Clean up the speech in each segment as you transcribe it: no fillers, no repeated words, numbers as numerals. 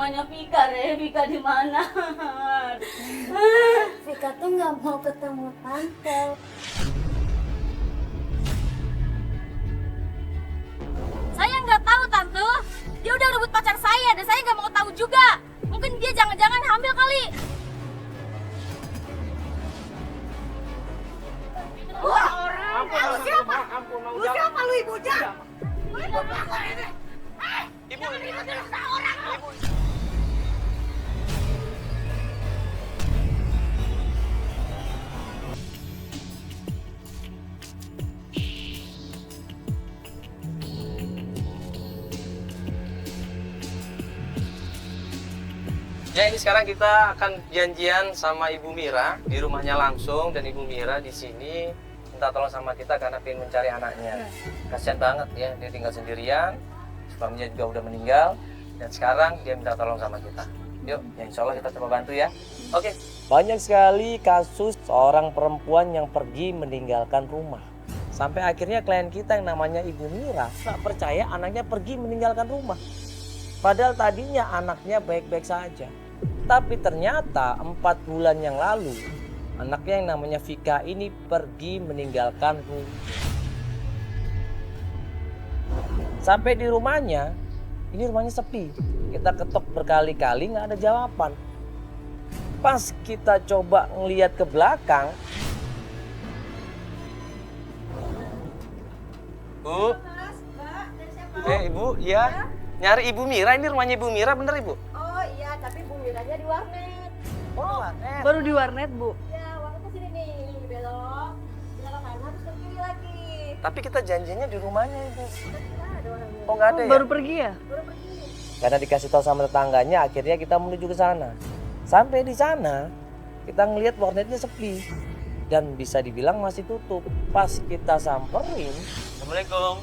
namanya Vika, Vika di mana? Vika tuh nggak mau ketemu tante. Saya nggak tahu tante. Dia udah rebut pacar saya dan saya nggak mau tahu juga. Mungkin dia jangan-jangan hamil kali. Wah, lu siapa? Lu siapa lu ibunya? Lu ibu pelakor ini. Ibu, orang lu. Ya, ini sekarang kita akan janjian sama Ibu Mira di rumahnya langsung, dan Ibu Mira di sini minta tolong sama kita karena pengen mencari anaknya. Kasian banget ya, dia tinggal sendirian, suaminya juga udah meninggal, dan sekarang dia minta tolong sama kita. Yuk, ya insya Allah kita coba bantu ya. Oke. Banyak sekali kasus seorang perempuan yang pergi meninggalkan rumah. Sampai akhirnya klien kita yang namanya Ibu Mira nggak percaya anaknya pergi meninggalkan rumah. Padahal tadinya anaknya baik-baik saja. Tapi ternyata 4 bulan yang lalu, anaknya yang namanya Vika ini pergi meninggalkan rumah. Sampai di rumahnya, ini rumahnya sepi. Kita ketok berkali-kali nggak ada jawaban. Pas kita coba ngelihat ke belakang, Bu. Ibu, ya. Nyari Ibu Mira, ini rumahnya Ibu Mira, bener Ibu? Oh iya, tapi Bu Miranya di warnet. Oh, warnet. Baru di warnet, Bu. Ya, warnet sini nih, belok. Belok kanan terus ke kiri lagi. Tapi kita janjinya di rumahnya Ibu. Nggak ada orangnya. Oh, nggak ada ya? Baru pergi ya? Baru pergi. Karena dikasih tahu sama tetangganya, akhirnya kita menuju ke sana. Sampai di sana, kita ngelihat warnetnya sepi. Dan bisa dibilang masih tutup. Pas kita samperin, Assalamualaikum.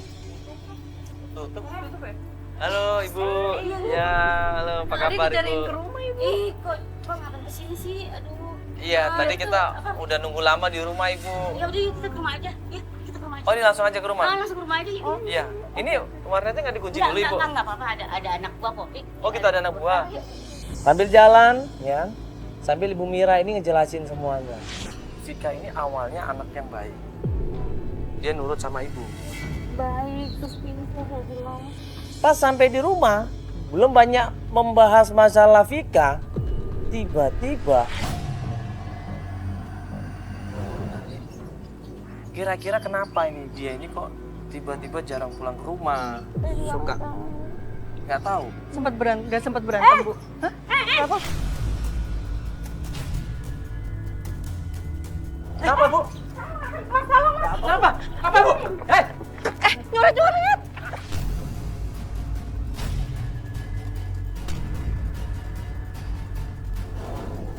Tutup ya? Halo Ibu. Ya, halo, apa kabar Ibu? Ke rumah, Ibu. Ih, kok ngapain kesini sih? Aduh. Iya, tadi itu kita apa? udah nunggu lama di rumah Ibu. Ya udah, yuk kita ke rumah aja. Ya, kita ke rumah aja. Oh, ini langsung aja ke rumah? Langsung ke rumah aja. Yuk. Iya, ini warnetnya nggak dikunci dulu Ibu? Enggak apa-apa, ada anak gua kok. Oh, kita ada anak buah. Sambil jalan, ya, sambil Ibu Mira ini ngejelasin semuanya. Vika ini awalnya anak yang baik. Dia nurut sama ibu. Baik, terus pintar bilang. Pas sampai di rumah, belum banyak membahas masalah Vika, tiba-tiba kira-kira kenapa ini dia ini kok tiba-tiba jarang pulang ke rumah, suka nggak tahu. Nggak sempat berantem, Bu. Hah? Apa? Kenapa Bu? Kenapa? Apa Bu? Nyuret.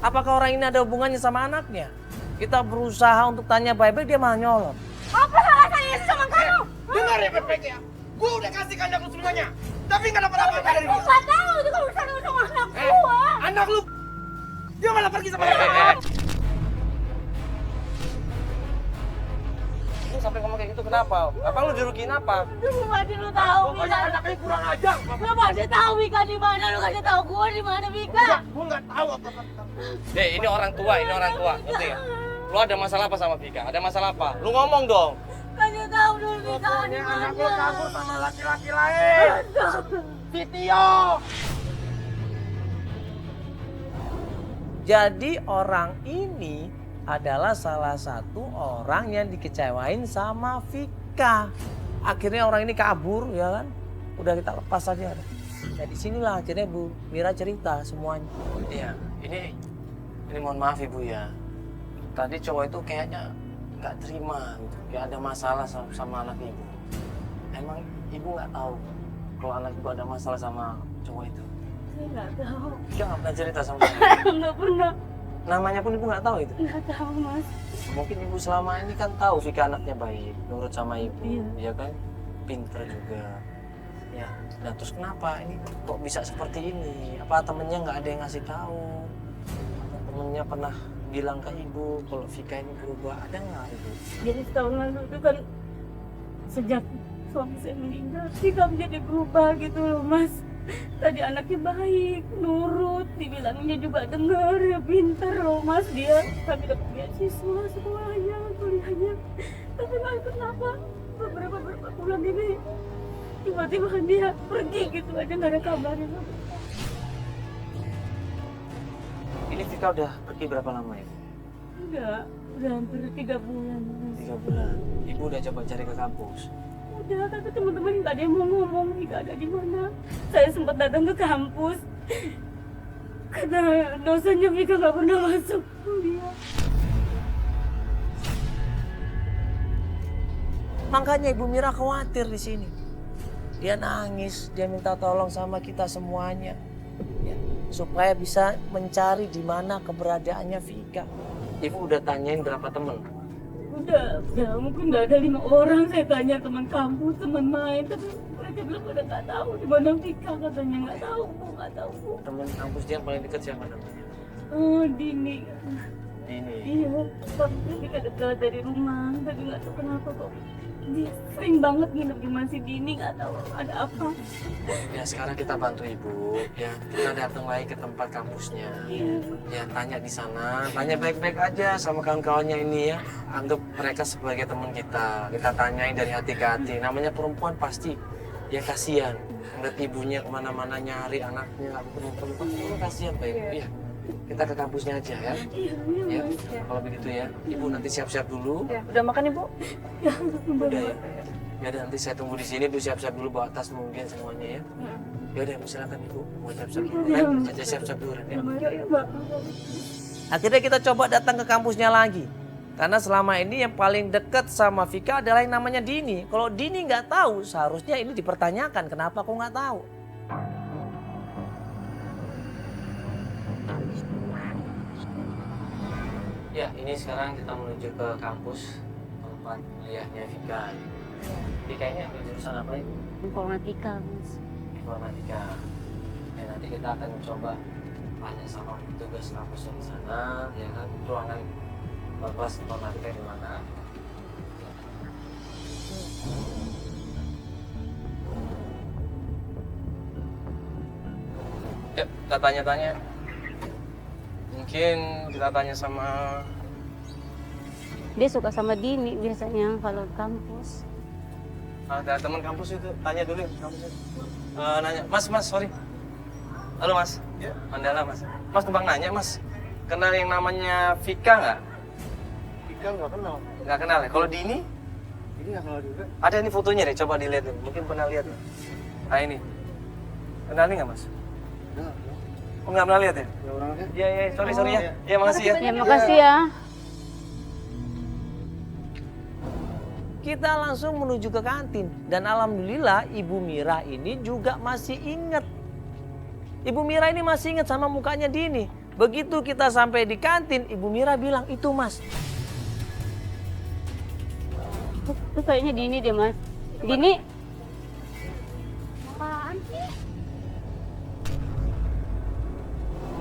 Apakah orang ini ada hubungannya sama anaknya? Kita berusaha untuk tanya baik-baik, dia malah nyolot. Apa salah saya sama kamu? Dengar ya baik-baik ya. Gue udah kasih ke anak lu semuanya. Tapi nggak dapat apa-apa dari dia. Gak tahu, itu kan urusan anak gua. Anak lu. Dia malah pergi sama orang. Lu sampai ngomong kayak gitu kenapa? Apa lu dirugiin apa? Lu masih lu tahu, Pokoknya Mika. anaknya kurang ajar. Lu masih tahu Mika di mana? Lu kasih tahu gua di mana Mika? Gue nggak tahu apa-apa. Deh, ini orang tua, ngerti ya? Lu ada masalah apa sama Vika? Ada masalah apa? Lu ngomong dong. Kasih tahu dulu Mika di Pokoknya anak lu mana? kabur sama laki-laki lain. Titio. Jadi orang ini adalah salah satu orang yang dikecewain sama Vika. Akhirnya orang ini kabur, ya kan? Udah kita lepas aja. Nah disinilah akhirnya Bu Mira cerita semuanya. Iya, ini mohon maaf Ibu ya. Tadi cowok itu kayaknya nggak terima, gitu. Kayak ada masalah sama anak Ibu. Emang Ibu nggak tahu kalau anak Ibu ada masalah sama cowok itu? Saya nggak tahu. Dia nggak pernah cerita sama saya. Nggak pernah. Namanya pun Ibu nggak tahu itu? Nggak tahu Mas. Mungkin Ibu selama ini kan tahu Vika anaknya baik, nurut sama Ibu, Iya. ya kan? Pintar juga. Ya, nah terus kenapa ini kok bisa seperti ini? Apa temennya nggak ada yang ngasih tahu? Apa temennya pernah bilang ke Ibu kalau Vika ini berubah? Ada nggak Ibu? Jadi setahun lalu itu kan sejak suami saya meninggal, Vika menjadi berubah gitu loh Mas. Tadi anaknya baik, nurut, dibilangnya juga dengar, ya pintar loh mas dia. Kami dapat beasiswa sekolahnya, kuliahnya. Tapi nggak kenapa beberapa bulan ini tiba-tiba dia pergi gitu aja, nggak ada kabarnya. Ini Vika udah pergi berapa lama ya? Udah hampir 3 bulan. 3 bulan. Ibu udah coba cari ke kampus? Udah, kata teman-teman nggak ada yang mau ngomong, nggak ada di mana. Saya sempat datang ke kampus karena dosennya Vika nggak pernah masuk kuliah. Makanya Ibu Mira khawatir di sini. Dia nangis, dia minta tolong sama kita semuanya, ya, supaya bisa mencari di mana keberadaannya Vika. Ibu udah tanyain berapa temen? Udah, mungkin nggak ada 5 orang. Saya tanya teman kampus, teman main, tapi mereka bilang pada nggak tahu di mana Vika, katanya nggak tahu, nggak tahu. Temen kampus dia yang paling dekat siapa namanya? Oh, Dini. Dini. Iya, tapi Vika dekat dari rumah, tapi nggak tahu kenapa kok. Dia sering banget nginep di masih Dini, nggak tahu ada apa. Ya sekarang kita bantu Ibu, ya kita datang lagi ke tempat kampusnya. Ya tanya di sana, tanya baik-baik aja sama kawan-kawannya ini ya. Anggap mereka sebagai teman kita. Kita tanyain dari hati ke hati. Namanya perempuan pasti ya kasihan. Ngeliat ibunya kemana-mana nyari anaknya, nggak ketemu perempuan, kasihan Pak Ibu ya. Kita ke kampusnya aja ya. Ya, kalau begitu ya. Ibu nanti siap-siap dulu. Ya, udah makan Ibu? Udah ya. Ya udah, nanti saya tunggu di sini, Bu siap-siap dulu bawa tas mungkin semuanya ya. Ya udah, silakan Ibu. Mau siap-siap dulu. Aja siap-siap dulu Ren, ya. Akhirnya kita coba datang ke kampusnya lagi. Karena selama ini yang paling dekat sama Vika adalah yang namanya Dini. Kalau Dini nggak tahu, seharusnya ini dipertanyakan. Kenapa kok nggak tahu? Ya, ini sekarang kita menuju ke kampus tempat kuliahnya Vika. Vika ini ambil jurusan apa Ibu? Informatika, Mas. Informatika. Ya, nanti kita akan coba tanya sama petugas kampusnya di sana, ya kan, ruangan kelas informatika di mana. Ya, kita tanya-tanya. Mungkin kita tanya sama... Dia suka sama Dini biasanya kalau di kampus. Ada teman kampus itu, tanya dulu kampus itu. Nanya, Mas, sorry. Halo Mas. Ya. Mandala Mas. Mas numpang nanya Mas, kenal yang namanya Vika nggak? Vika nggak kenal. Nggak kenal ya? Kalau Dini? Ini nggak kenal juga. Ada ini fotonya deh, coba dilihat nih. Mungkin pernah lihat nih. Nah ini. Kenalin nggak Mas? Enggak. Oh nggak pernah lihat ya? Ya orangnya. Iya, sorry ya. Iya makasih ya. Ya makasih ya. Kita langsung menuju ke kantin. Dan alhamdulillah Ibu Mira ini juga masih ingat. Ibu Mira ini masih ingat sama mukanya Dini. Begitu kita sampai di kantin, Ibu Mira bilang, itu Mas. Itu kayaknya Dini deh Mas. Dini. Apaan sih?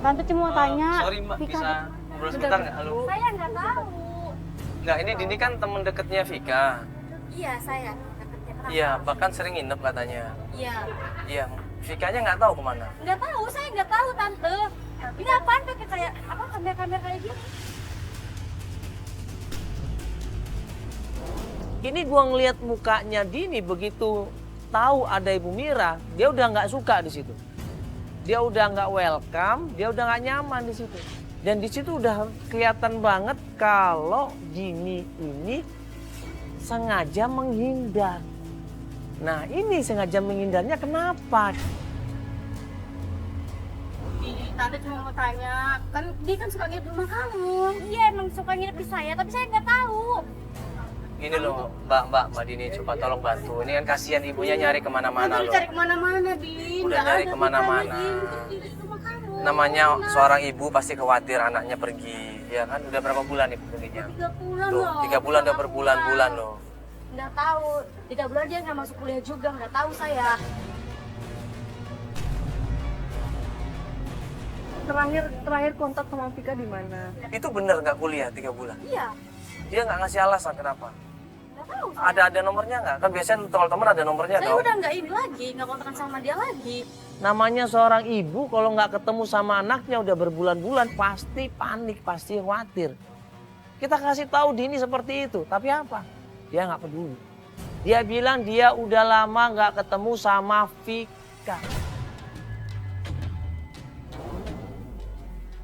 Tante cuma mau tanya. Sorry Mbak, Vika, bisa ngobrol sebentar nggak? Halo. Saya nggak tahu. Nggak, ini Dini kan teman dekatnya Vika. Iya, saya. Kenapa? Iya, bahkan sering nginep katanya. Iya. Iya, Vikanya nggak tahu kemana. Nggak tahu, saya nggak tahu tante. Ini apaan pakai kayak apa kamera-kamera kayak gini? Ini gua ngeliat mukanya Dini begitu tahu ada Ibu Mira, dia udah nggak suka di situ. Dia udah nggak welcome, dia udah nggak nyaman di situ. Dan di situ udah kelihatan banget kalau Dini ini sengaja menghindar. Nah ini sengaja menghindarnya kenapa? Tante cuma mau tanya, kan dia kan suka nginep di rumah kamu. Iya, emang suka nginep di saya, tapi saya nggak tahu. Ini loh Mbak Dini, coba tolong bantu. Ini kan kasihan ibunya nyari kemana-mana loh. Cari kemana-mana, Din. Udah nyari kemana-mana. Namanya seorang ibu pasti khawatir anaknya pergi. Ya kan, udah berapa bulan ibu perginya? 3 bulan Tuh, loh. 3 bulan udah berbulan-bulan loh. Nggak tahu. 3 bulan dia nggak masuk kuliah juga, nggak tahu saya. Terakhir kontak sama Vika di mana? Itu bener nggak kuliah 3 bulan? Iya. Dia nggak ngasih alasan kenapa? Nggak tahu. Ada nomornya nggak? Kan biasanya teman-teman ada nomornya Saya dong. udah nggak ini lagi, nggak kontakan sama dia lagi. Namanya seorang ibu kalau nggak ketemu sama anaknya udah berbulan-bulan pasti panik, pasti khawatir. Kita kasih tahu Dini seperti itu, tapi apa? Dia nggak peduli. Dia bilang dia udah lama nggak ketemu sama Vika.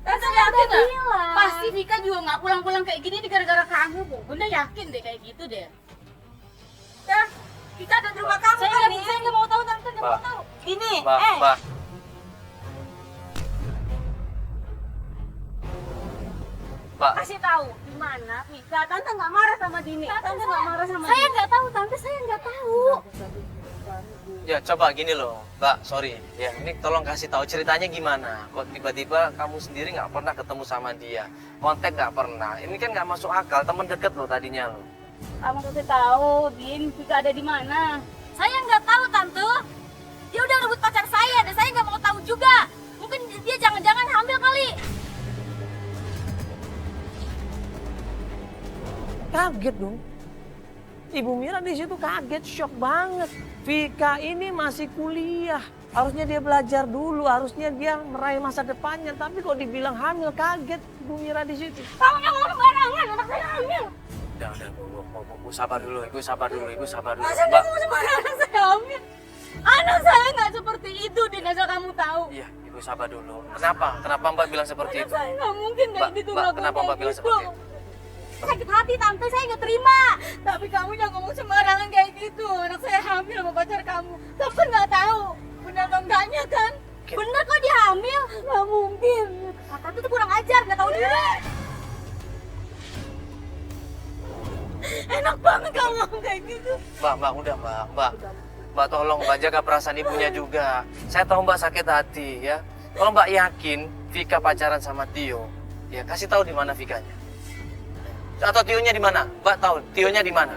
Tante yakin nggak? Pasti Vika juga nggak pulang-pulang kayak gini gara-gara kamu, Bu. Bunda yakin deh kayak gitu deh. Ya, kita ada di rumah kamu kan nih. Saya nggak mau tahu, Tante nggak mau tahu. Ini, Mbak. Mbak, kasih tahu di mana Vika. Tante nggak marah sama Dini. Tante nggak marah sama Saya nggak tahu, Tante. Saya nggak tahu. ya coba gini loh, Mbak, sorry. Ya, ini tolong kasih tahu ceritanya gimana. Kok tiba-tiba kamu sendiri nggak pernah ketemu sama dia, kontak nggak pernah. Ini kan nggak masuk akal, teman deket loh tadinya loh. Kamu kasih tahu, Din, Vika ada di mana? Saya nggak tahu, Tante. Dia udah rebut pacar saya, dan saya nggak mau tahu juga. Mungkin dia jangan-jangan hamil kali. Kaget dong. Ibu Mira di situ kaget, shock banget. Vika ini masih kuliah. Harusnya dia belajar dulu, harusnya dia meraih masa depannya. Tapi kok dibilang hamil, kaget Ibu Mira di situ. Kamu yang ngomong sembarangan, anak saya hamil. Udah, Bu, sabar dulu, Ibu sabar dulu. Masa kamu sembarangan anak saya hamil? Anak saya nggak seperti itu, Din, asal kamu tahu. Iya, Ibu sabar dulu. Kenapa Mbak bilang seperti Anak itu? saya nggak mungkin kayak gitu. Mbak, melakukan kenapa Mbak kayak bilang gitu. seperti itu? Sakit hati, Tante, saya nggak terima. Tapi kamu jangan ngomong sembarangan kayak gitu. Anak saya hamil sama pacar kamu. Tante nggak tahu. Benar atau enggaknya kan? Bener kok dia hamil? Nggak mungkin. Tante tuh kurang ajar, nggak tahu diri. Enak banget kamu ngomong kayak gitu. Mbak, udah Mbak. Mbak tolong Mbak jaga perasaan ibunya juga. Saya tahu Mbak sakit hati ya. Kalau Mbak yakin Vika pacaran sama Tio, ya kasih tahu di mana Vikanya. Atau Tionya di mana? Mbak tahu Tionya di mana?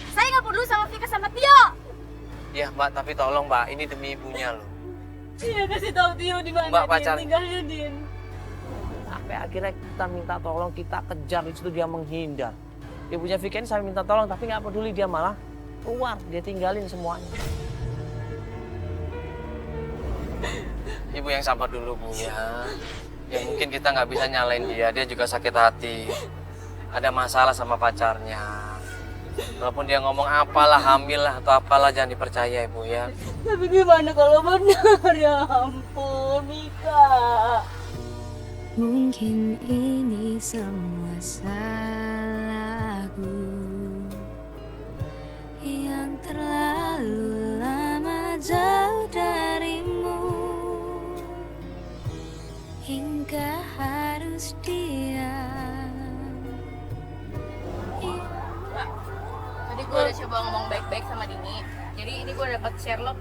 Saya nggak peduli sama Vika sama Tio. Ya Mbak, tapi tolong Mbak, ini demi ibunya loh. Iya, kasih tahu Tio di mana Mbak dia pacar. tinggalnya, Din. Sampai akhirnya kita minta tolong, kita kejar, di situ dia menghindar. Ibunya Vika ini saya minta tolong, tapi nggak peduli, dia malah keluar, dia tinggalin semuanya. Ibu yang sabar dulu Bu ya. Ya mungkin kita nggak bisa nyalain dia juga sakit hati. Ada masalah sama pacarnya. Walaupun dia ngomong apalah, hamil lah atau apalah, jangan dipercaya Ibu ya. Tapi gimana kalau benar, ya ampun, Vika. Mungkin ini semua salahku yang terlalu lama jauh darimu hingga harus diam. Tadi gue udah coba ngomong baik-baik sama Dini. Jadi ini gue dapat Sherlock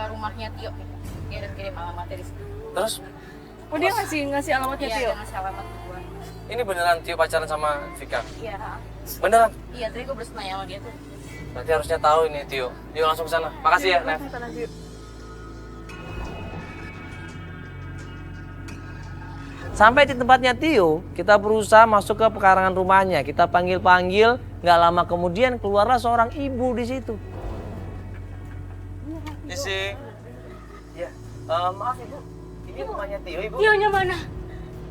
rumahnya Tio. Dia udah kirim alamat dari situ. Terus, Oh dia ngasih alamatnya Iya, Tio? dia ngasih alamat ke gue. ini beneran Tio pacaran sama Vika? Iya. Beneran? Iya, tadi gue berusaha nanya sama dia tuh. Berarti harusnya tahu ini Tio. Tio langsung ke sana. Makasih ya, Nev. Sampai di tempatnya Tio, kita berusaha masuk ke pekarangan rumahnya. Kita panggil-panggil, nggak lama kemudian keluarlah seorang ibu di situ. Isi. Ya, maaf Ibu. Ini rumahnya Tio, Ibu. Tionya mana?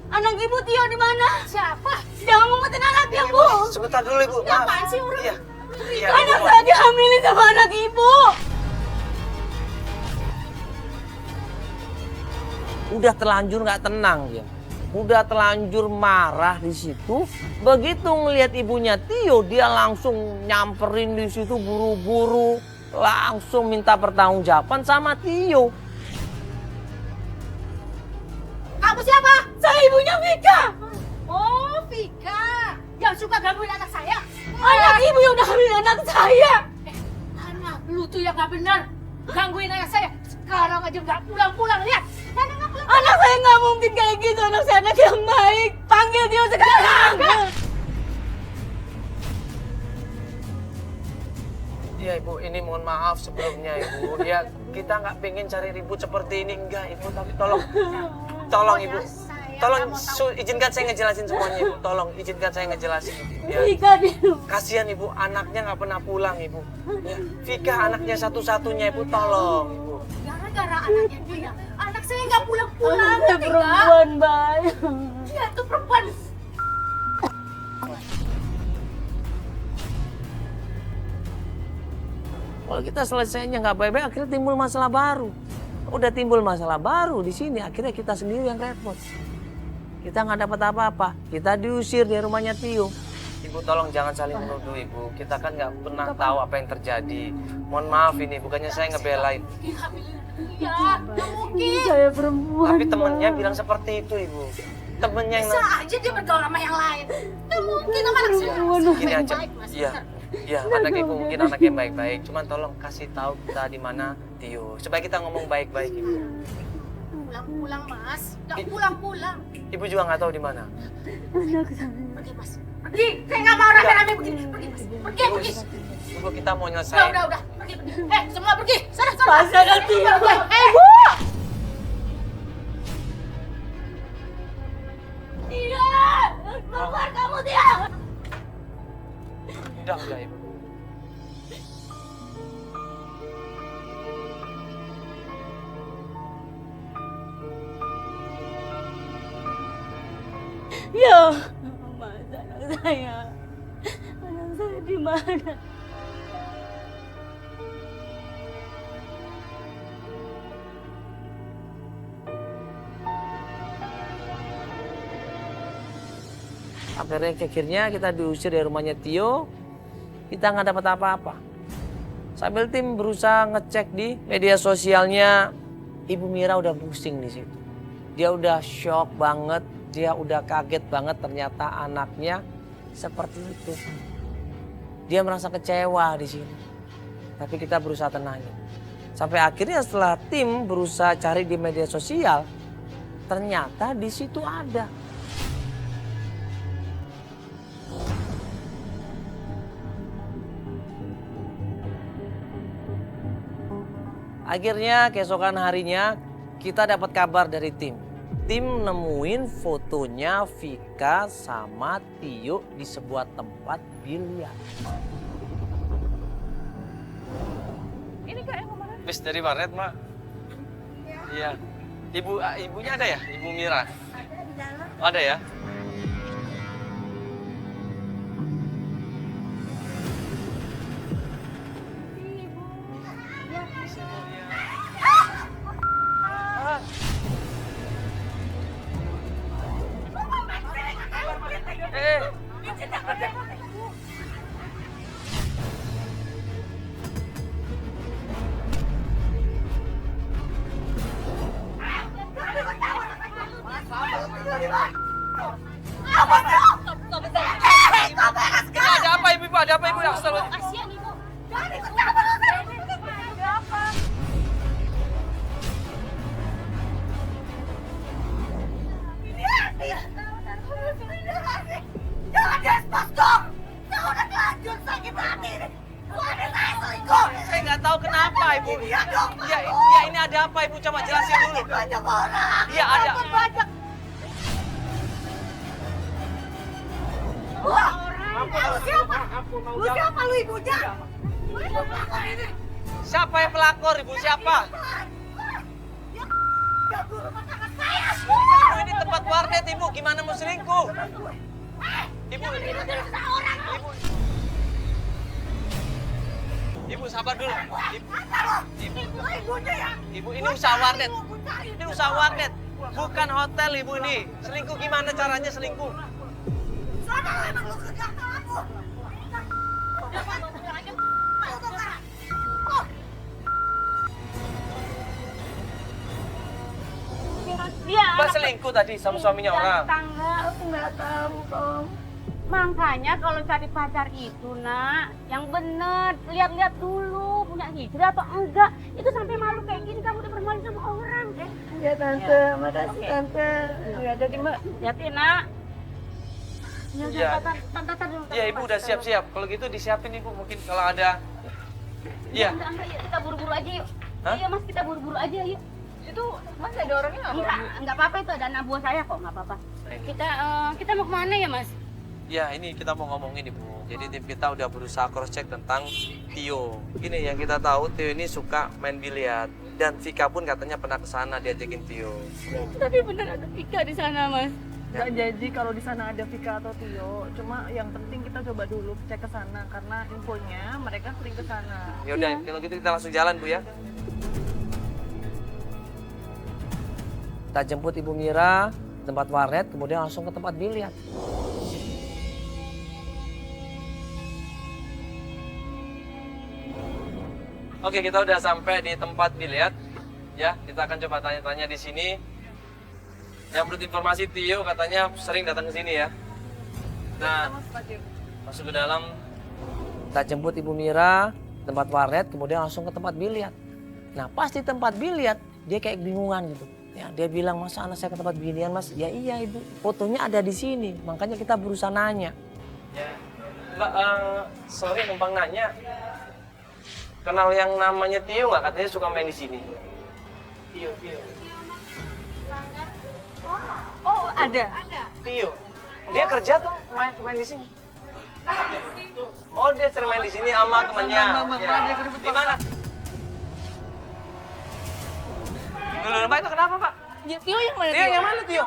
Anak ibu Tio di mana? Siapa? Jangan ngumpetin anaknya, Bu. Sebentar dulu Ibu. Ya, Maaf. apaan sih orang? Iya. Iya, Anak Ibu. saya dihamilin sama anak ibu. Udah terlanjur nggak tenang dia. Udah terlanjur marah di situ. Begitu ngelihat ibunya Tio, dia langsung nyamperin di situ buru-buru, langsung minta pertanggungjawaban sama Tio. Kamu siapa? Saya ibunya Vika. Oh, Vika. Yang suka gangguin anak saya. Anak ibu yang udah hamil anak saya. Anak lu tuh yang gak benar. Gangguin anak saya. Sekarang aja gak pulang-pulang, lihat. Anak saya gak mungkin kayak gitu. Anak saya anak yang baik. Panggil dia sekarang. Iya Ibu, ini mohon maaf sebelumnya Ibu. Ya kita nggak pengen cari ribut seperti ini, enggak Ibu. Tapi tolong Ibu. Saya Tolong izinkan saya ngejelasin semuanya ibu. Tolong izinkan saya ngejelasin. Ya. Vika di rumah. Kasihan ibu, anaknya nggak pernah pulang ibu. Ya. Vika anaknya satu-satunya ibu, tolong ibu. Gara-gara anaknya dia, anak saya nggak pulang-pulang. Anaknya ngerti nggak? perempuan, Bay. Dia tuh perempuan. Kalau kita selesainya nggak baik-baik, akhirnya timbul masalah baru. Udah timbul masalah baru di sini, akhirnya kita sendiri yang repot. Kita nggak dapat apa-apa, kita diusir dari rumahnya Tio. Ibu tolong jangan saling menuduh ibu, kita kan nggak pernah tahu apa yang terjadi. Mohon maaf ini, bukannya saya ngebelain. Ya, nggak mungkin. Saya perempuan. Tapi temennya bilang seperti itu ibu. Temennya yang Bisa aja dia bergaul sama yang lain. Nggak mungkin sama anak saya. gini aja. Baik, Mas. Iya, iya anak ibu mungkin anak yang baik-baik. Cuman tolong kasih tahu kita di mana Tio, supaya kita ngomong baik-baik ibu. Pulang-pulang, Mas. Nggak pulang-pulang. Ibu juga nggak tahu di mana. Anak saya. Pergi, Mas. Pergi. Saya nggak mau rame-rame begini. Pergi, Mas. Pergi, pergi. Ibu kita mau nyelesain. Udah. Pergi, pergi. Semua pergi. Sana. Pasangan Tio. Bu! Dia! Keluar kamu, dia! Udah ibu. Ya, Mas, anak saya. Anak saya di mana? Akhirnya kita diusir dari rumahnya Tio, kita nggak dapat apa-apa. Sambil tim berusaha ngecek di media sosialnya, Ibu Mira udah pusing di situ. Dia udah shock banget, dia udah kaget banget ternyata anaknya seperti itu. Dia merasa kecewa di sini. Tapi kita berusaha tenangin. Sampai akhirnya setelah tim berusaha cari di media sosial, ternyata di situ ada. Akhirnya keesokan harinya kita dapat kabar dari tim. Tim nemuin fotonya Vika sama Tio di sebuah tempat biliar. Ini kak yang kemana? Bis dari warnet, Mak. Iya. Ibunya ada ya? Ibu Mira? Ada ya? Ada apa ibu? Ada apa ibu? Kasihan ibu. Jangan ikut campur urusan ini. Ada apa? Jangan diekspos dong. Saya udah terlanjur sakit hati ini. Suami saya selingkuh. Saya nggak tahu kenapa ibu. Iya dong. Ya ini ada apa ibu? Coba jelasin dulu. Banyak orang. Iya ada. Banyak. Wah, lu siapa? Lu siapa lu ibunya? Lu ibu pelakor ini. Siapa yang pelakor ibu? Siapa? Ya guru rumah tangga saya. Ibu ini tempat warnet ibu. Gimana mau selingkuh? Ibu. Ibu sabar dulu. Ibu ini usaha warnet. Ini usaha warnet. Bukan hotel ibu ini. Selingkuh gimana caranya selingkuh? Sana emang lu kerja aku. Dia Mbak selingkuh tadi sama suaminya orang. Tangga, aku nggak tahu, Tom. Makanya kalau cari pacar itu, Nak, yang bener, lihat-lihat dulu punya hijrah atau enggak. Itu sampai malu kayak gini kamu udah bermain sama orang, Ya, Tante, makasih, Tante. Ya, jadi Mbak, hati, Nak. Iya. Tante dulu. Iya ibu udah siap-siap. Kalau gitu disiapin ibu mungkin kalau ada. Iya. Enggak, yuk kita buru-buru aja yuk. Hah? Iya Mas, kita buru-buru aja yuk. Itu Mas ada orangnya nggak? Enggak apa-apa, itu ada anak buah saya kok, enggak apa-apa. Kita mau kemana ya, Mas? Ya, ini kita mau ngomongin Ibu. Jadi tim kita udah berusaha cross check tentang Tio. Gini yang kita tahu, Tio ini suka main biliar dan Vika pun katanya pernah ke sana diajakin Tio. Tapi bener ada Vika di sana, Mas. Nggak jadi kalau di sana ada Vika atau Tio. Cuma yang penting kita coba dulu cek ke sana karena infonya mereka sering ke sana. Ya udah, kalau gitu kita langsung jalan, Bu ya. Kita jemput Ibu Mira tempat warnet, kemudian langsung ke tempat biliar. Oke, kita udah sampai di tempat biliar. Ya, kita akan coba tanya-tanya di sini. Yang menurut informasi Tio katanya sering datang ke sini ya. Nah, masuk ke dalam. Kita jemput Ibu Mira tempat warnet, kemudian langsung ke tempat biliar. Nah, pas di tempat biliar dia kayak bingungan gitu. Ya, dia bilang, masa anak saya ke tempat biliar, Mas? Ya iya Ibu, fotonya ada di sini. Makanya kita berusaha nanya. Ya, Mbak, sorry numpang nanya. Kenal yang namanya Tio nggak? Katanya suka main di sini. Tio. Oh, ada. Tio. Dia kerja tuh main di sini. Oh, dia sering main di sini sama temannya. Di mana? Dulu Mbak, itu kenapa, Pak? Ya, Tio yang mana? Tio yang mana, Tio?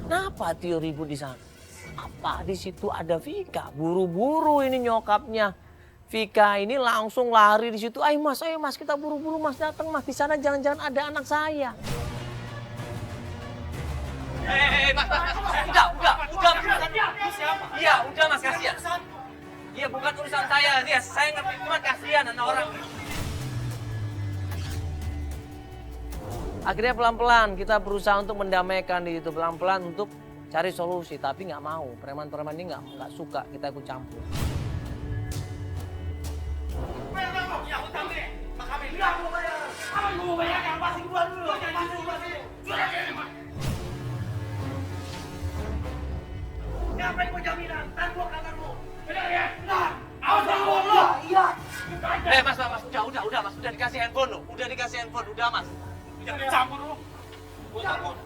Kenapa Tio ribut di sana? Apa di situ ada Vika? Buru-buru ini nyokapnya. Vika ini langsung lari di situ. Ayo mas, kita buru-buru mas datang mas. Di sana jangan-jangan ada anak saya. Mas, udah. Iya, udah mas, kasihan. Iya, bukan urusan saya. Dia, saya ngerti, cuma kasihan anak orang. Akhirnya pelan-pelan kita berusaha untuk mendamaikan di situ, pelan-pelan untuk cari solusi, tapi nggak mau. Preman-preman ini nggak suka kita ikut campur. Mas, udah mas, udah dikasih handphone lo, udah mas. Jangan campur lu. Gua takut.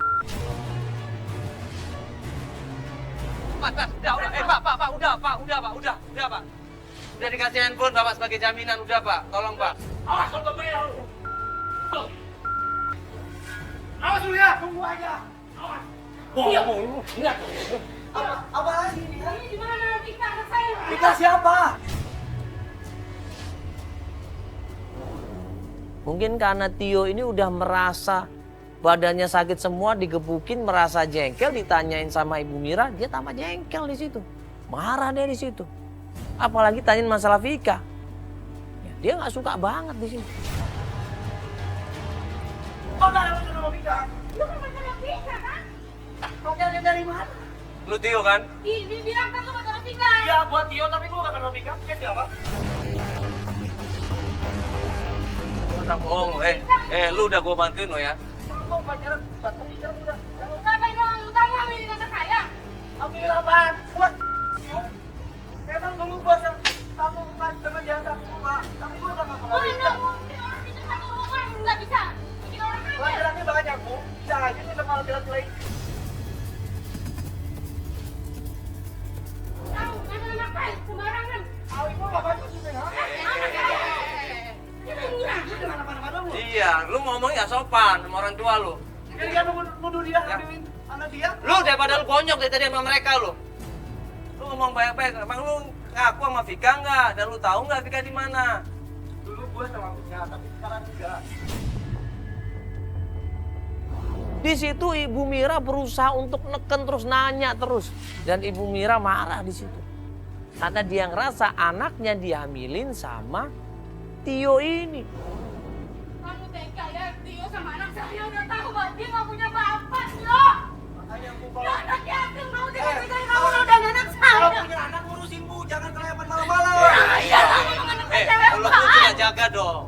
Mas, udah pak. Udah dikasih handphone Bapak sebagai jaminan, udah Pak. Tolong Pak. Awas kalau bayar. Awas dulu ya, tunggu aja. Awas. Lihat. Apa lagi ini? Ini di mana Vika anak saya? Vika siapa? Mungkin karena Tio ini udah merasa badannya sakit semua, digebukin, merasa jengkel, ditanyain sama Ibu Mira, dia tambah jengkel di situ. Marah dia di situ. Apalagi tanyain masalah Vika. Ya, dia nggak suka banget di sini. Oh, nggak ada sama Vika. Lu kan masalah Vika kan? Pacarnya dari mana? Lu Tio kan? Dibilang kan lu masalah Vika. Iya, buat Tio, tapi gua nggak kenal Vika. Dia siapa? Tak bohong, lu udah gua bantuin lo ya. Kamu pacaran, udah. Ngapain lu kamu hamilin anak saya? Ambil apaan? Buat. Emang dulu bos yang kamu dengan jasa rumah, tapi gua udah nggak kenal Vika. Itu satu rumah nggak bisa. Bikin orang aja. Laki-laki banyak, Bu. Bisa aja kita kalau laki-laki lain. Tahu, jangan anak saya sembarangan. Tahu ibu apa itu sih? Iya, lu ngomongnya nggak sopan sama orang tua lu. Jadi dia nuduh dia hamilin anak dia. Lu daripada lu bonyok dari tadi sama mereka lu. Lu ngomong baik-baik, emang lu ngaku sama Vika nggak? Dan lu tahu nggak Vika di mana? Dulu gua sama Vika, tapi sekarang enggak. Di situ Ibu Mira berusaha untuk neken terus, nanya terus. Dan Ibu Mira marah di situ. Karena dia ngerasa anaknya dihamilin sama Tio ini. Kamu tega ya, Tio sama anak saya udah tahu bahwa dia nggak punya bapak, Tio. Makanya Bu Dia kalau anak yatim, mau dikasih kamu udah anak saya. kalau punya anak ngurusin Bu, jangan kelayapan malam-malam. Iya, anak saya Lu punya jaga dong.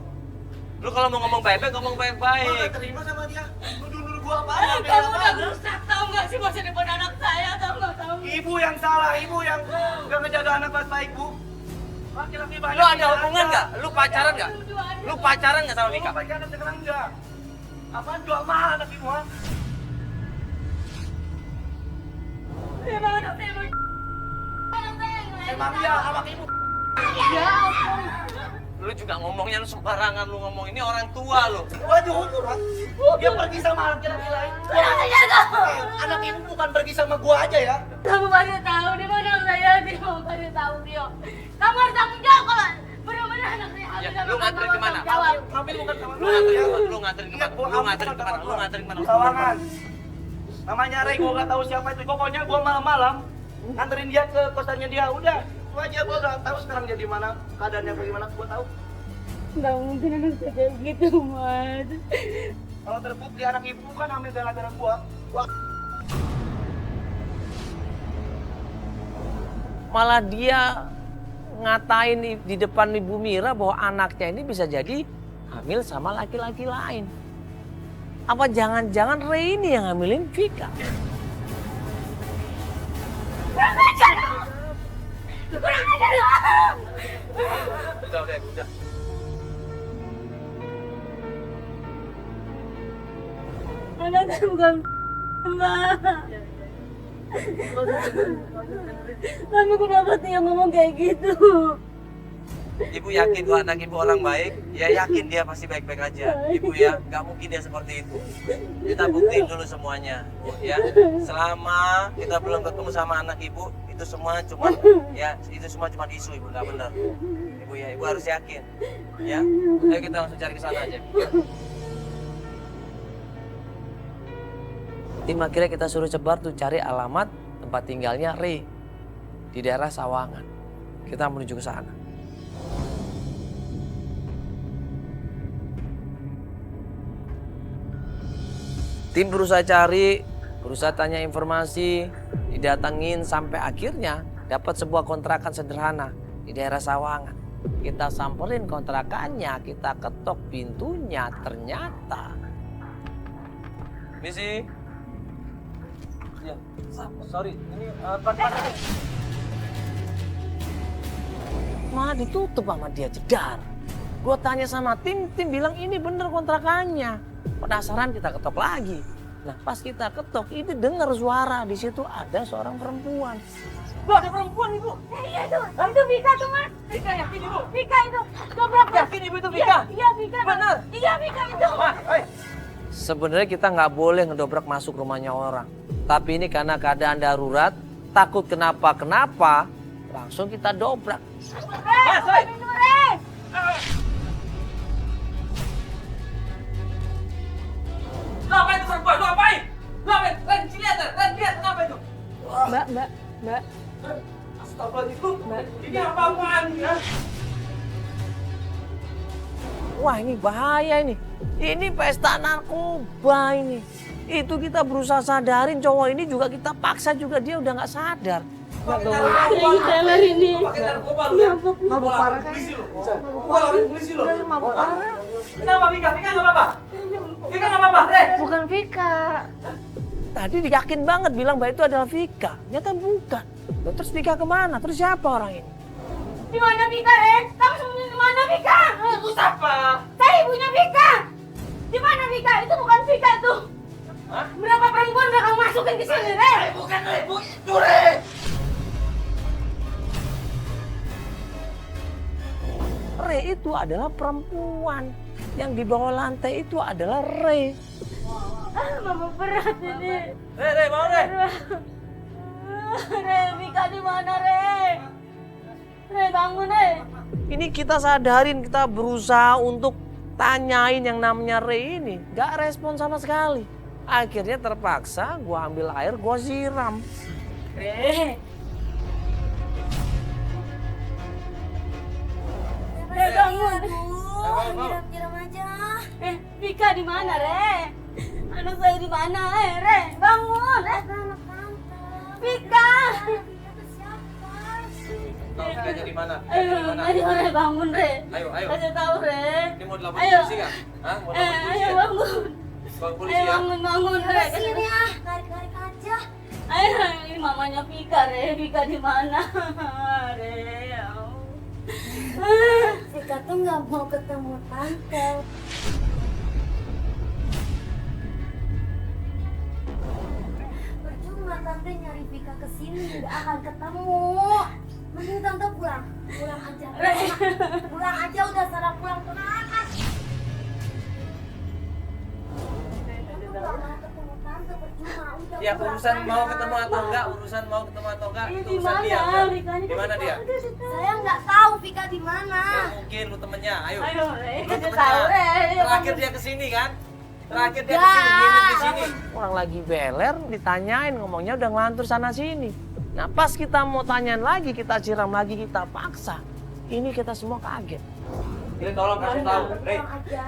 Lu kalau mau ngomong baik-baik, ngomong Gua baik-baik. nggak terima sama dia. Nuduh gua apa? Kamu udah merusak, tahu nggak sih masa depan anak saya, tahu nggak tahu? Ibu yang salah, ibu yang nggak ngejaga anak baik-baik Bu. Laki-laki banyak. Lu ada hubungan nggak? Lu pacaran nggak? Lu pacaran nggak sama Vika? Pacaran sekarang enggak. Apaan jual mahal anak ibu, ha? Emang anak saya mau Emang dia anak ibu. ya ampun. Lu juga ngomongnya lu sembarangan, lu ngomong ini orang tua lu. Gua dihukum, ha? Dia pergi sama laki-laki lain. Anak ibu bukan pergi sama gua aja ya. Kamu pada tahu di mana saya, Tio. Pada tahu, Tio. Kamu harus tanggung jawab kalau benar-benar anak saya hamil Ya, sama lu kamu, nganterin kamu kemana? tanggung jawab. Hamil bukan sama Lu gua. nganterin kemana? Lu nganterin kemana? Lu nganterin kemana? Sawangan. Namanya Rey, gua nggak tahu siapa itu. Pokoknya gua malam-malam nganterin dia ke kosannya dia. Udah, itu aja. Gua nggak tahu sekarang dia di mana, keadaannya bagaimana. Gua tahu. Nggak mungkin anak saya kayak gitu, Mas. Kalau terbukti anak ibu kan hamil gara-gara gua. Malah dia ngatain di depan Ibu Mira bahwa anaknya ini bisa jadi hamil sama laki-laki lain. Apa jangan-jangan Rey ini yang hamilin Vika? Udah. Anak saya bukan Mbak. Kamu kenapa Tio ngomong kayak gitu? Ibu yakin bahwa anak ibu orang baik? Ya yakin dia pasti baik-baik aja. Ibu ya, nggak mungkin dia seperti itu. Kita buktiin dulu semuanya, ya. Selama kita belum ketemu sama anak ibu, itu semua cuma isu, ibu, nggak benar. Ibu ya, ibu harus yakin, ya. Ayo kita langsung cari ke sana aja. Tim akhirnya kita suruh sebar tuh cari alamat tempat tinggalnya Rey di daerah Sawangan. Kita menuju ke sana. Tim berusaha cari, berusaha tanya informasi, didatengin sampai akhirnya dapat sebuah kontrakan sederhana di daerah Sawangan. Kita samperin kontrakannya, kita ketok pintunya, ternyata misi. Ya, sorry, ini malah ditutup sama dia, jedar. Gue tanya sama tim bilang ini bener kontrakannya. Penasaran kita ketok lagi. Nah pas kita ketok itu dengar suara, di situ ada seorang perempuan. Bu, ada perempuan ibu. Iya itu Vika tuh, Mas. Vika yakin ibu? Vika itu, dobrak. Yakin ibu itu Vika? Iya Vika. Benar? Iya Vika itu. Sebenarnya kita nggak boleh ngedobrak masuk rumahnya orang. Tapi ini karena keadaan darurat, takut kenapa-kenapa, langsung kita dobrak. Mas, hei! Ngapain itu perempuan? Ngapain? Ren, lihat kenapa itu? Mbak. Astagfirullahaladzim. Ini apa-apaan ya? Wah ini bahaya ini. Ini pesta narkoba ini. Itu kita berusaha sadarin cowok ini juga kita paksa juga dia udah nggak sadar. Teler ini. Pakai narkoba lu ya? Mabuk parah kan? Gua laporin polisi lu. Mabuk parah. Kenapa Vika? Vika nggak apa-apa? Vika nggak apa-apa, Ren? Bukan Vika. Tadi yakin banget bilang bahwa itu adalah Vika. Ternyata bukan. Loh, terus Vika kemana? Terus siapa orang ini? Di mana Vika, Ren? Kamu sembunyi di mana Vika? Ibu siapa? Saya ibunya Vika. Di mana Vika? Itu bukan Vika tuh. Hah? Berapa perempuan udah kamu masukin ke sini, Ren? Bukan Ren, itu Ren. Rey itu adalah perempuan. Yang di bawah lantai itu adalah Rey. Mama berat ini. Re, mau Re? Re, Vika di mana, Re? Re, bangun, Re. Ini kita sadarin, kita berusaha untuk tanyain yang namanya Rey ini. Gak respon sama sekali. Akhirnya terpaksa gua ambil air, gua siram. Re. Re, bangun. Nyiram aja. Vika di mana, Re? Anak saya di mana, Re? Bangun, Re. Anak tante. Vika. Tahu Vikanya di mana? Ayo, Re, bangun, Re. Ayo. Kasih tahu, Re. Ini mau dilaporin Ayo. polisi kan? Hah? Mau dilaporin polisi Ayo, ya? bangun. Bang polisi Ayo, ya? bangun, Re. Sini ah, tarik-tarik aja. Ayo, ini mamanya Vika, Re. Vika di mana, Re? Vika tuh nggak mau ketemu tante. Vika kesini nggak akan ketemu. Mending tante pulang aja. Pulang aja udah sana pulang tenang. Pulang ketemu tante percuma udah. Ya pulang urusan sana. mau ketemu atau enggak, itu urusan dia. Di mana dia? Saya nggak tahu Vika di mana. Ya mungkin lu temennya, ayo. Ayo, Lu temennya. Terakhir dia kesini kan? Terakhir dia Enggak. kesini, nginep di sini. Orang lagi beler, ditanyain, ngomongnya udah ngelantur sana sini. Nah pas kita mau tanyain lagi, kita siram lagi, kita paksa. Ini kita semua kaget. Ini tolong kasih tahu, Rey. Pulang aja.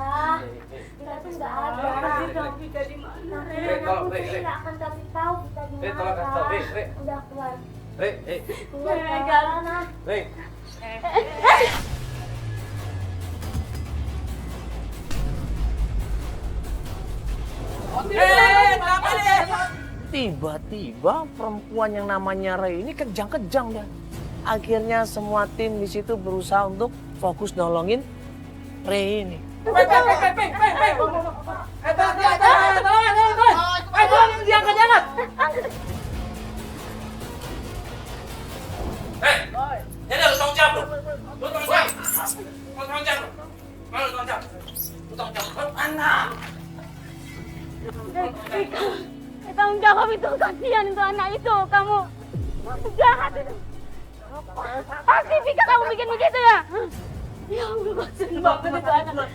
Vika tuh nggak ada. Kasih tahu Vika di mana. Rey, tolong, Rey, Saya Rey. nggak akan kasih tahu Vika di Rey, tolong kasih tahu, Rey, Rey. mana. Udah keluar. Rey, Keluar Rey, ke mana? Rey. Tiba-tiba perempuan yang namanya Rey ini kejang-kejang dah. Akhirnya semua tim di situ berusaha untuk fokus nolongin Rey ini. Jadi lu tanggung jawab lu. Lu tanggung jawab. Lu tanggung jawab. Lu tanggung jawab. Lu tanggung jawab. Anak. Tanggung jawab itu, kasihan itu anak itu. Kamu jahat itu. Pasti Vika kamu bikin begitu ya? Ya Allah, kasihan banget itu anak.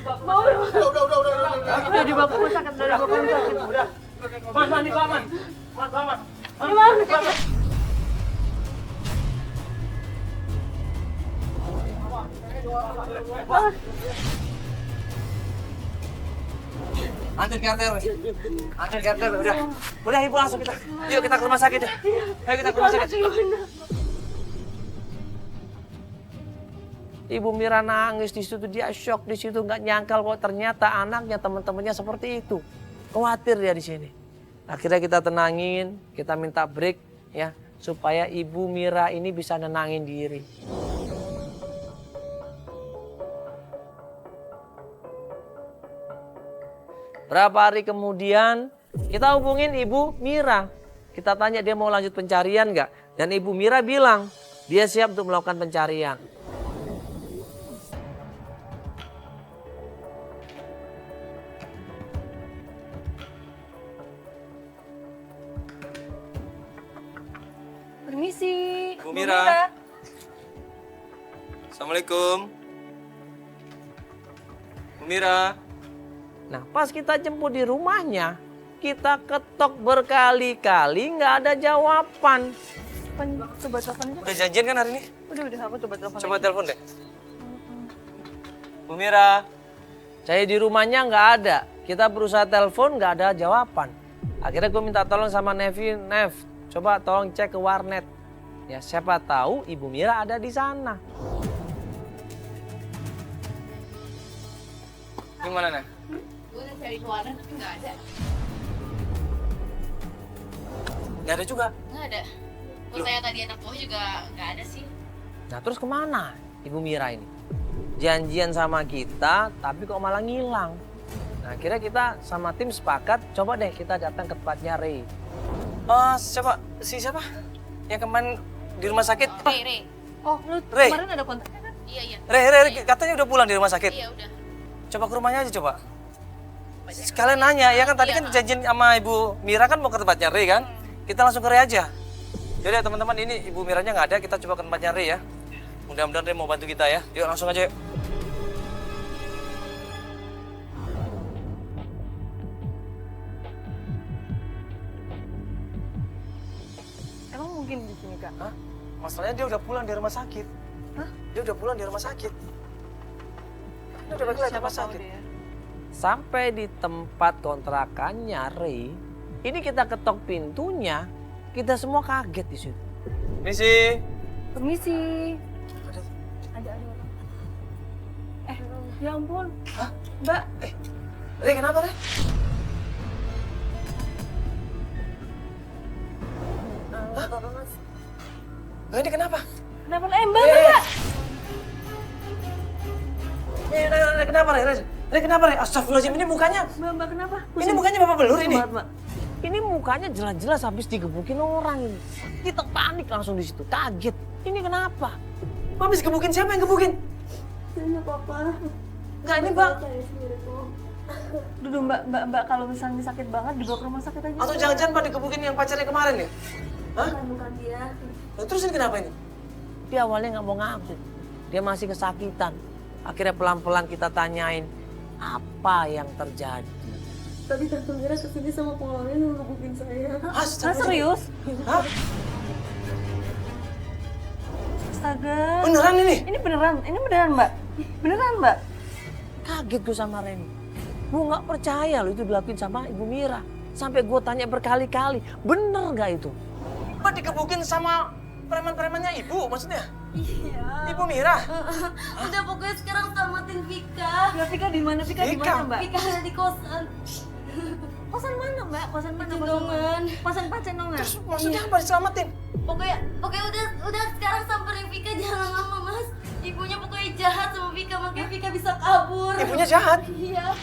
Udah dibawa ke rumah sakit, udah dibawa ke rumah sakit. Udah. Man, di paman. Man. Gimana? Antar ke RT. Antar ke RT udah. Udah ibu langsung kita. Yuk kita ke rumah sakit ya. Ayo kita ke rumah sakit. Ibu Mira nangis di situ, dia shock di situ, nggak nyangkal kok ternyata anaknya teman-temannya seperti itu. Khawatir dia di sini. Akhirnya kita tenangin, kita minta break ya supaya Ibu Mira ini bisa nenangin diri. Berapa hari kemudian kita hubungin Ibu Mira. Kita tanya dia mau lanjut pencarian nggak? Dan Ibu Mira bilang dia siap untuk melakukan pencarian. Permisi. Bu Mira. Assalamualaikum. Bu Mira. Nah pas kita jemput di rumahnya, kita ketok berkali-kali nggak ada jawaban. Coba telepon aja. Udah janjian kan hari ini? Udah, aku coba telepon. Coba telepon deh. Bu Mira, saya di rumahnya nggak ada. Kita berusaha telepon nggak ada jawaban. Akhirnya gue minta tolong sama Nevi, Nev, coba tolong cek ke warnet. Ya siapa tahu Ibu Mira ada di sana. Gimana Nev? Gue udah cari ke warnet tapi nggak ada. Nggak ada juga. Nggak ada. Gue saya tadi anak buah juga nggak ada sih. Nah terus kemana Ibu Mira ini? Janjian sama kita tapi kok malah ngilang. Nah akhirnya kita sama tim sepakat coba deh kita datang ke tempatnya Rey. Siapa? Siapa? Yang kemarin di rumah sakit? Rey. Oh, lu Rey. kemarin ada kontaknya kan? Iya. Rey, katanya udah pulang di rumah sakit. Iya udah. Coba ke rumahnya aja coba. Sekalian nanya, ya kan tadi kan janjian sama Ibu Mira kan mau ke tempatnya Rey kan? Kita langsung ke Rey aja. Jadi teman-teman ini Ibu Miranya nggak ada, kita coba ke tempatnya Rey ya. Mudah-mudahan Rey mau bantu kita ya. Yuk langsung aja yuk. Emang mungkin di sini, Kak? Hah? Masalahnya dia udah pulang dari rumah sakit. Hah? Dia udah pulang dari rumah sakit. Dia udah balik lagi Siapa rumah tahu sakit. dia. Sampai di tempat kontrakannya Rey, ini kita ketok pintunya, kita semua kaget di situ. Misi. Permisi. Ada. Ya ampun. Hah? Mbak. Rey kenapa Rey? Hah? Ini kenapa? Kenapa? Mbak. Rey kenapa Rey? Rey kenapa Rey? Astagfirullahaladzim ini mukanya. Mbak kenapa? Ini mukanya Bapak Belur ini. Mbak. Ini mukanya jelas-jelas habis digebukin orang ini. Kita panik langsung di situ, kaget. Ini kenapa? Habis gebukin, siapa yang gebukin? Saya papa. Enggak, ini Mbak. Saya sendiri kok. Duduh mbak kalau misalnya sakit banget dibawa ke rumah sakit aja. Atau jangan-jangan Pak digebukin yang pacarnya kemarin ya? Hah? Bukan dia. Nah, terus ini kenapa ini? Dia awalnya nggak mau ngaku. Dia masih kesakitan. Akhirnya pelan-pelan kita tanyain apa yang terjadi. Tadi Tante Mira kesini sama pengelolaan yang ngebukin saya. Hah, Serius? Hah? Astaga. Beneran ini? Ini beneran Mbak. Beneran Mbak. Kaget gue sama Reni. Gue nggak percaya loh itu dilakuin sama Ibu Mira. Sampai gue tanya berkali-kali, bener nggak itu? Mbak dikebukin sama preman-premannya Ibu maksudnya? Iya. Ibu Mira? Udah pokoknya sekarang selamatin Vika. Ya, Vika di mana? Vika di mana Mbak? Vika ada di kosan. Kosan mana Mbak? Kosan mana? Cenongan. Kosan Pacenongan. Terus maksudnya apa diselamatin? Pokoknya udah sekarang samperin Vika jangan lama mas. Ibunya pokoknya jahat sama Vika makanya Vika bisa kabur. Ibunya jahat? Iya.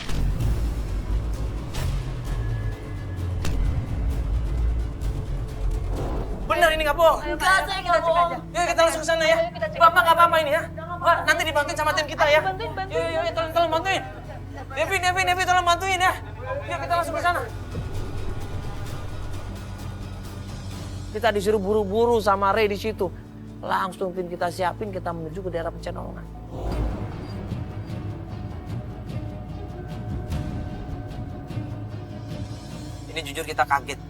Bener ini nggak bohong? Enggak, saya nggak bohong. Yuk kita langsung ke sana ya. Bapak nggak apa-apa ini ya. Pak nanti dibantuin sama tim kita ya. Yuk tolong bantuin. Devi tolong bantuin ya. Yuk kita langsung ke sana. Kita disuruh buru-buru sama Ray di situ. Langsung tim kita siapin, kita menuju ke daerah Pecenongan. Ini jujur kita kaget.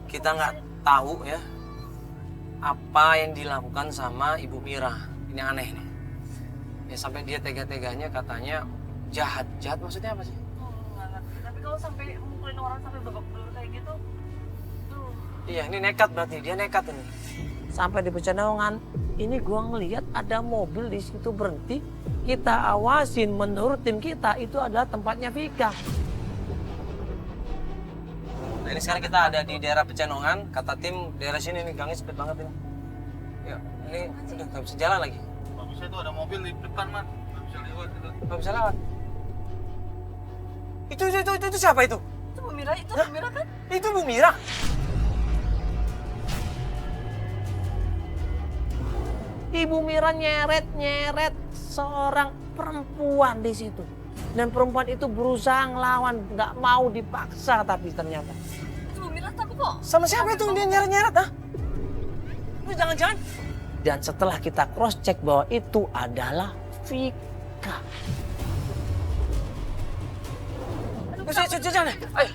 Kita nggak tahu ya apa yang dilakukan sama Ibu Mira. Ini aneh nih. Ya sampai dia tega-teganya katanya jahat. Jahat maksudnya apa sih? Nggak ngerti. Tapi kalau sampai mukulin orang sampai babak belur kayak gitu, tuh. Iya, ini nekat berarti. Dia nekat ini. Sampai di Pecenongan, ini gua ngelihat ada mobil di situ berhenti. Kita awasin, menurut tim kita itu adalah tempatnya Vika. Nah ini sekarang kita ada di daerah Pecenongan. Kata tim daerah sini nih gangnya sempit banget ini. Ya, ini udah nggak bisa jalan lagi. Bagusnya itu ada mobil di depan man, nggak bisa lewat. Nggak bisa lewat. Itu siapa itu? Itu Bu Mira, itu Bu Mira kan? Itu Bu Mira. Ibu Mira nyeret seorang perempuan di situ. Dan perempuan itu berusaha ngelawan, nggak mau dipaksa tapi ternyata. Itu Bu Mira tapi kok? Sama siapa itu dia nyeret-nyeret ah? Lu jangan-jangan. Dan setelah kita cross check bahwa itu adalah Vika. Jangan. Ayo.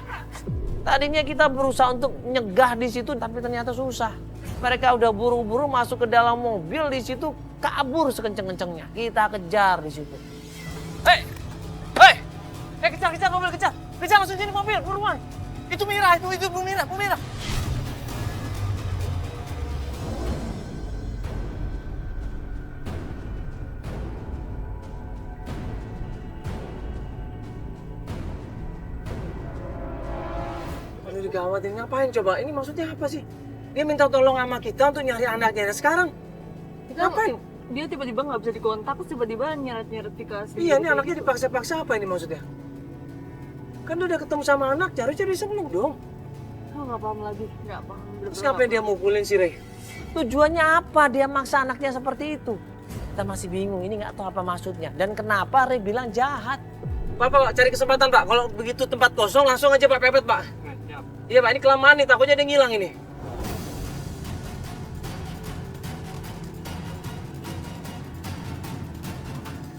Tadinya kita berusaha untuk nyegah di situ tapi ternyata susah. Mereka udah buru-buru masuk ke dalam mobil di situ, kabur sekenceng-kencengnya. Kita kejar di situ. Hei, kejar mobil, kejar langsung sini mobil, buruan. Itu Mira, itu Bu Mira. Aduh gawat ini ngapain coba? Ini maksudnya apa sih? Dia minta tolong sama kita untuk nyari anaknya. Dan sekarang ngapain? Dia tiba-tiba nggak bisa dikontak, terus tiba-tiba nyeret-nyeret Vika. Iya, ini anaknya dipaksa-paksa apa ini maksudnya? Kan dia udah ketemu sama anak, harusnya dia seneng dong. Oh, nggak paham lagi, nggak paham. Terus ngapain dia mukulin si Ray? Tujuannya apa dia maksa anaknya seperti itu? Kita masih bingung, ini nggak tahu apa maksudnya. Dan kenapa Ray bilang jahat? Pak, cari kesempatan Pak. Kalau begitu tempat kosong langsung aja Pak pepet Pak. Iya Pak, ini kelamaan nih, takutnya dia ngilang ini.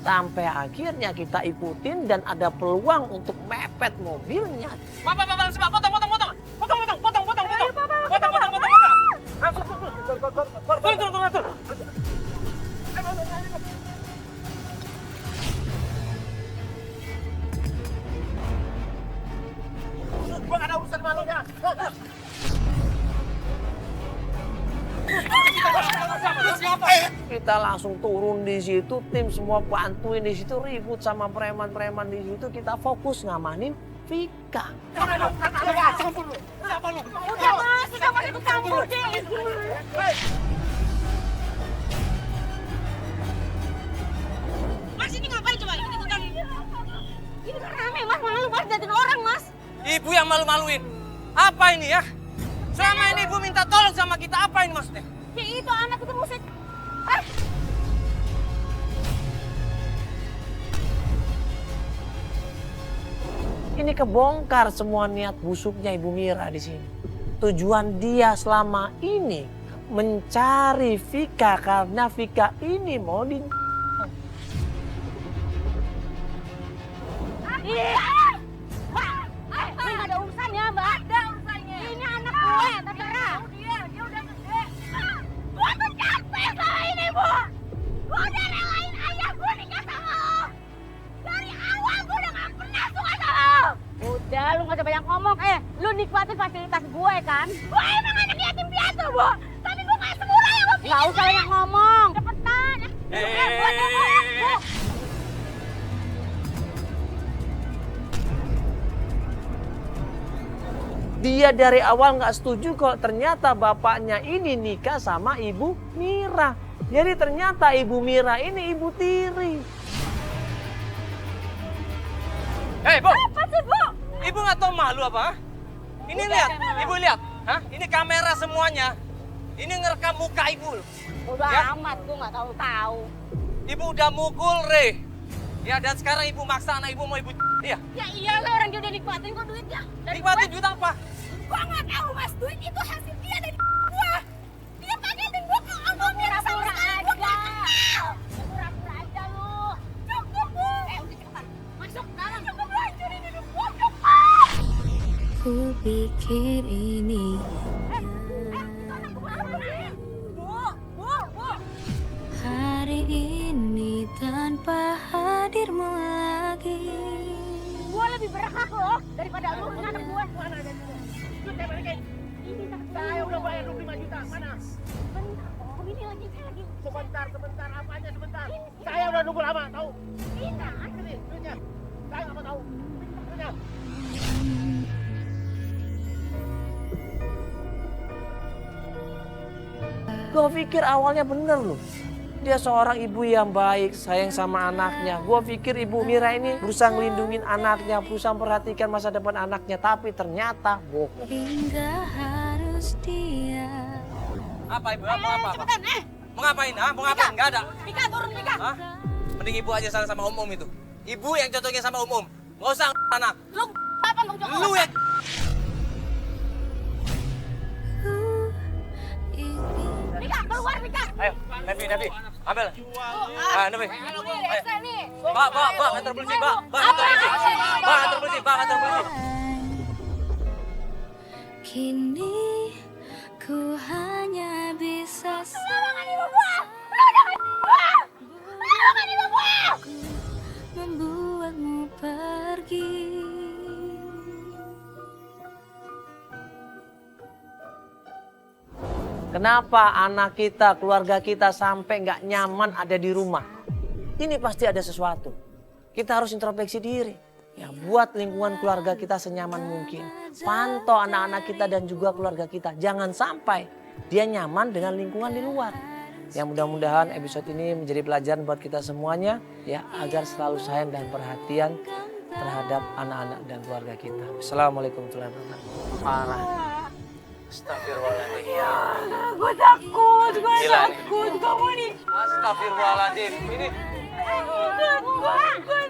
Sampai akhirnya kita ikutin dan ada peluang untuk mepet mobilnya. Pak, potong. Potong. Gua nggak ada urusan sama lu ya. Kita langsung turun di situ, tim semua bantuin di situ, ribut sama preman-preman di situ, kita fokus ngamanin Vika. Udah mas, kenapa ikut campur deh? Mas ini ngapain coba? Ini kan rame mas, malu mas, jadiin orang mas. Ibu yang malu-maluin. Apa ini ya? Selama ini ibu minta tolong sama kita, apa ini maksudnya? Ya itu anak itu musik. Ah! Ini kebongkar semua niat busuknya Ibu Mira di sini. Tujuan dia selama ini mencari Vika karena Vika ini mau di... Ini gak ada urusannya, Mbak. Ada urusannya. Ini anak gue, terserah. Dia udah gede. Gue tuh capek sama ini, Bu. Gue udah relain ayah gue nikah sama lo. Dari awal gue udah gak pernah suka sama lo. Udah, lu gak usah banyak ngomong. Lu nikmatin fasilitas gue kan? Gue emang anak yatim piatu, Bu. Tapi gue gak semurah yang lo pikir. Gak usah banyak ngomong. Cepetan. Bu. Dia dari awal nggak setuju kalau ternyata bapaknya ini nikah sama Ibu Mira. Jadi ternyata Ibu Mira ini Ibu tiri. Hei, Bu! Apa sih, Bu? Ibu nggak tahu malu apa? Ini lihat, Ibu lihat. Hah? Ini kamera semuanya. Ini ngerekam muka Ibu. Udah Ya? amat, gue gak tahu. Ibu udah mukul Re. Ya, dan sekarang Ibu maksa anak Ibu mau Ibu... Iya. Ya iyalah, orang dia udah nikmatin kok duitnya. Nikmatin duit apa? Gua nggak tahu, Mas. Duit itu hasil dia dari gua. Dia paketin gua ke Om Mira sama sekali gua nggak kenal. Pura-pura aja lu. Cukup, Bu. Udah cepetan. Masuk dalam. Cukup hancurin hidup gua, cepat. Ku pikir ini Itu anak gua apa sih? Bu. hari ini tanpa hadirmu lagi. Gua lebih berhak loh daripada lu dengan anak gua. Mana ada dulu? Duit saya balikin. Saya udah bayar 25 juta. Mana? Bentar, Om. Ini lagi saya lagi. Sebentar, apanya sebentar? Saya udah nunggu lama, tahu? Ini. Sini, duitnya. Saya nggak mau tahu. Duitnya. Gue pikir awalnya bener loh. Dia seorang ibu yang baik, sayang sama anaknya. Gue pikir Ibu Mira ini berusaha ngelindungin anaknya, berusaha memperhatikan masa depan anaknya. Tapi ternyata bohong. Hingga harus dia. Apa Ibu? Mau apa? Cepetan, Mau ngapain? Hah? Mau ngapain? Nggak ada. Mika turun, Mika. Hah? Mending Ibu aja sana sama Om itu. Ibu yang cocoknya sama Om. Nggak usah anak. Lu apa nggak jawab? Lu yang... Mika, keluar, Mika. Ayo, Nabi. Ambil. Nabi. Resa nih. Pak, antar polisi, Pak. Antar polisi. Kini ku hanya bisa membuatmu pergi. Kenapa anak kita, keluarga kita sampai nggak nyaman ada di rumah? Ini pasti ada sesuatu. Kita harus introspeksi diri. Ya, buat lingkungan keluarga kita senyaman mungkin. Pantau anak-anak kita dan juga keluarga kita. Jangan sampai dia nyaman dengan lingkungan di luar. Ya, mudah-mudahan episode ini menjadi pelajaran buat kita semuanya. Ya, agar selalu sayang dan perhatian terhadap anak-anak dan keluarga kita. Assalamualaikum warahmatullahi wabarakatuh. Parah. Astagfirullahaladzim. Gue takut, gue Gila nih. takut. Kamu nih. Astagfirullahaladzim. Ini Gue